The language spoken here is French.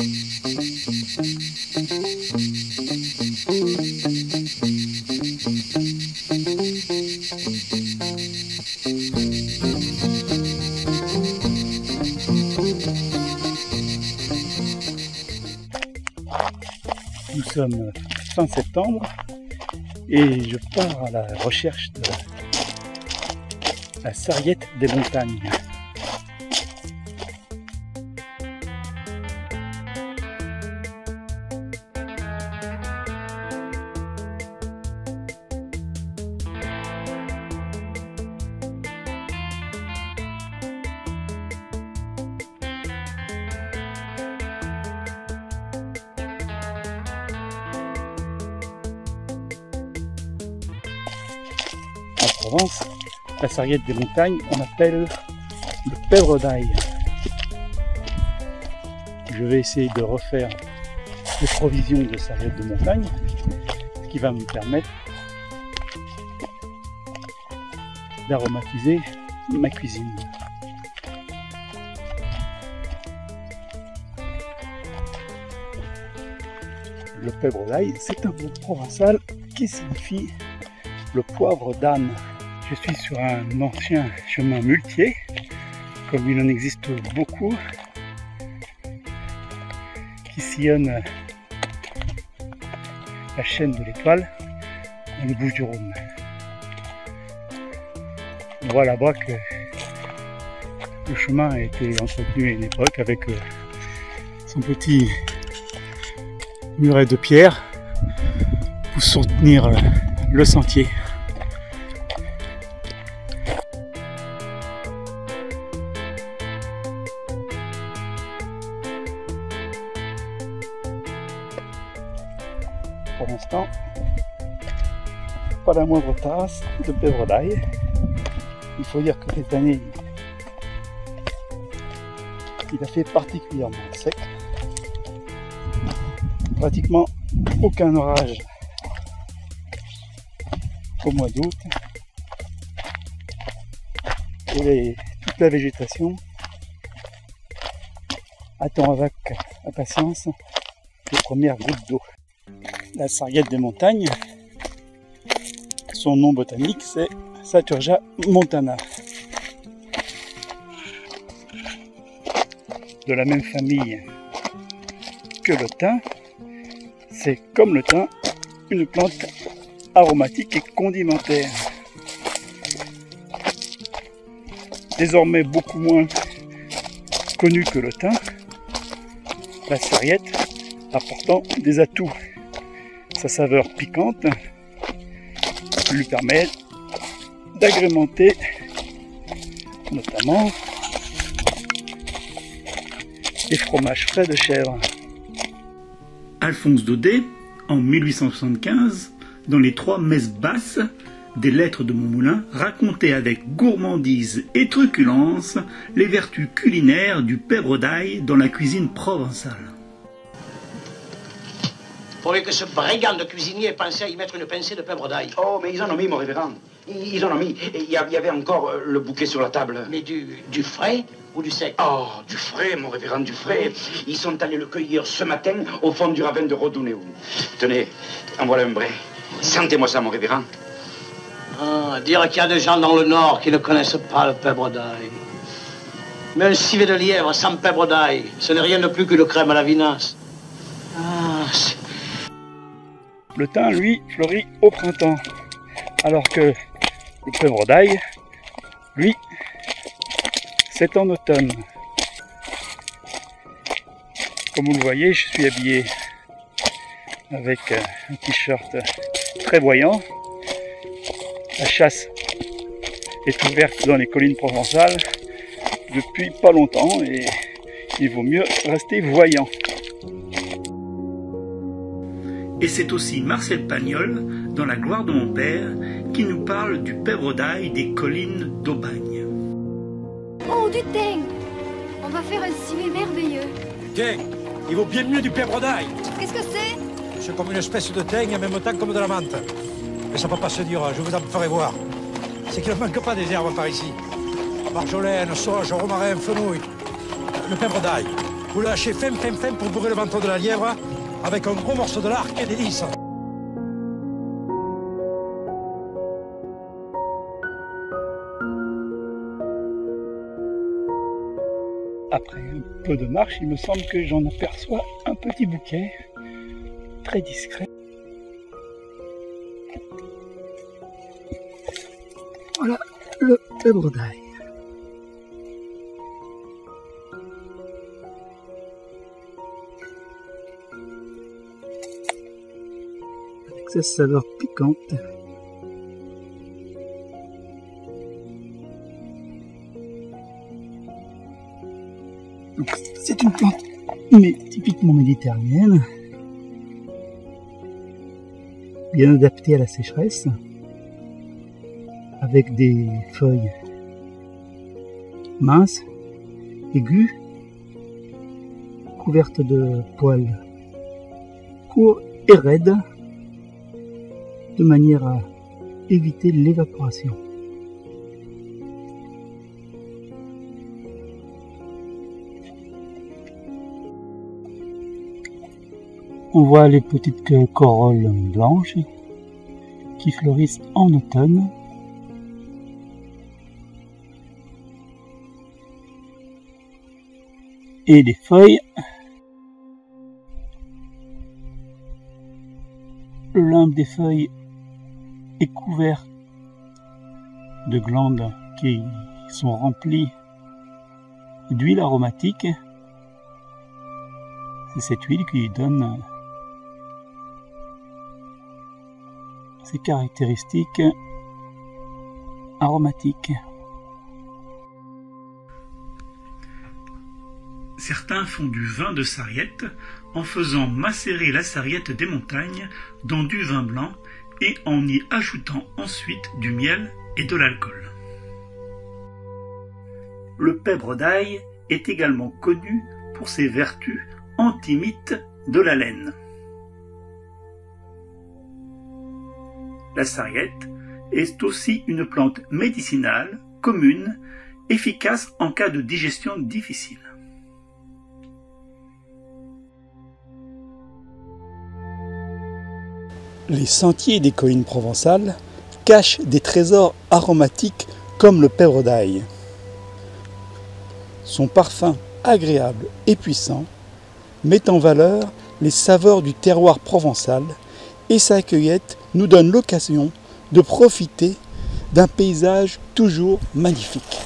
Nous sommes fin septembre et je pars à la recherche de la sarriette des montagnes. En Provence, la sarriette des montagnes, on appelle le pèvre d'ail. Je vais essayer de refaire des provisions de sarriette de montagne, ce qui va me permettre d'aromatiser ma cuisine. Le pèvre d'ail, c'est un mot provençal qui signifie le poivre d'âne. Je suis sur un ancien chemin muletier, comme il en existe beaucoup, qui sillonne la chaîne de l'Étoile dans les Bouches-du-Rhône. On voit là-bas que le chemin a été entretenu à une époque avec son petit muret de pierre pour soutenir le sentier. Pour l'instant, pas la moindre tasse de pèvre d'ail. Il faut dire que cette année, il a fait particulièrement sec. Pratiquement aucun orage au mois d'août. Et toute la végétation attend avec impatience les premières gouttes d'eau. La sarriette des montagnes, son nom botanique c'est Saturgia montana. De la même famille que le thym, c'est comme le thym une plante aromatique et condimentaire. Désormais beaucoup moins connue que le thym, la sarriette apportant des atouts. Sa saveur piquante lui permet d'agrémenter notamment les fromages frais de chèvre. Alphonse Daudet, en 1875, dans les 3 messes basses des lettres de Montmoulin, racontait avec gourmandise et truculence les vertus culinaires du pèvre d'ail dans la cuisine provençale. Il faudrait que ce brigand de cuisinier ait pensé à y mettre une pincée de pèvre d'ail. Oh, mais ils en ont mis, mon révérend. Ils en ont mis. Il y avait encore le bouquet sur la table. Mais du frais ou du sec? Oh, du frais, mon révérend, du frais. Ils sont allés le cueillir ce matin au fond du ravin de Rodounéo. Tenez, en voilà un brin. Sentez-moi ça, mon révérend. Ah, dire qu'il y a des gens dans le Nord qui ne connaissent pas le pèvre d'ail. Mais un civet de lièvre sans pèvre d'ail, ce n'est rien de plus qu'une crème à la vinasse. Ah, le thym, lui, fleurit au printemps, alors que le pèvre d'ail, lui, c'est en automne. Comme vous le voyez, je suis habillé avec un t-shirt très voyant. La chasse est ouverte dans les collines provençales depuis pas longtemps et il vaut mieux rester voyant. Et c'est aussi Marcel Pagnol, dans La gloire de mon père, qui nous parle du pèvre d'ail des collines d'Aubagne. Oh, du thym! On va faire un civet merveilleux. Du thym, il vaut bien mieux du pèvre d'ail. Qu'est-ce que c'est? C'est comme une espèce de thym en même temps comme de la menthe. Mais ça ne peut pas se dire, je vous en ferai voir. C'est qu'il ne manque pas des herbes par ici. Marjolaine, sauge, romarin, fenouil. Le pèvre d'ail. Vous le lâchez fin pour bourrer le menton de la lièvre avec un gros morceau de l'arc et des lys. Après un peu de marche, il me semble que j'en aperçois un petit bouquet, très discret. Voilà le pèbre d'ail. Avec sa saveur piquante. C'est une plante mais typiquement méditerranéenne, bien adaptée à la sécheresse, avec des feuilles minces, aiguës, couvertes de poils courts et raides, de manière à éviter l'évaporation. On voit les petites corolles blanches qui fleurissent en automne. Et les feuilles, le limbe des feuilles est couvert de glandes qui sont remplies d'huile aromatique. C'est cette huile qui donne ses caractéristiques aromatiques. Certains font du vin de sarriette en faisant macérer la sarriette des montagnes dans du vin blanc et en y ajoutant ensuite du miel et de l'alcool. Le pèbre d'ail est également connu pour ses vertus antimites de la laine. La sarriette est aussi une plante médicinale, commune, efficace en cas de digestion difficile. Les sentiers des collines provençales cachent des trésors aromatiques comme le pèbre d'ail. Son parfum agréable et puissant met en valeur les saveurs du terroir provençal et sa cueillette nous donne l'occasion de profiter d'un paysage toujours magnifique.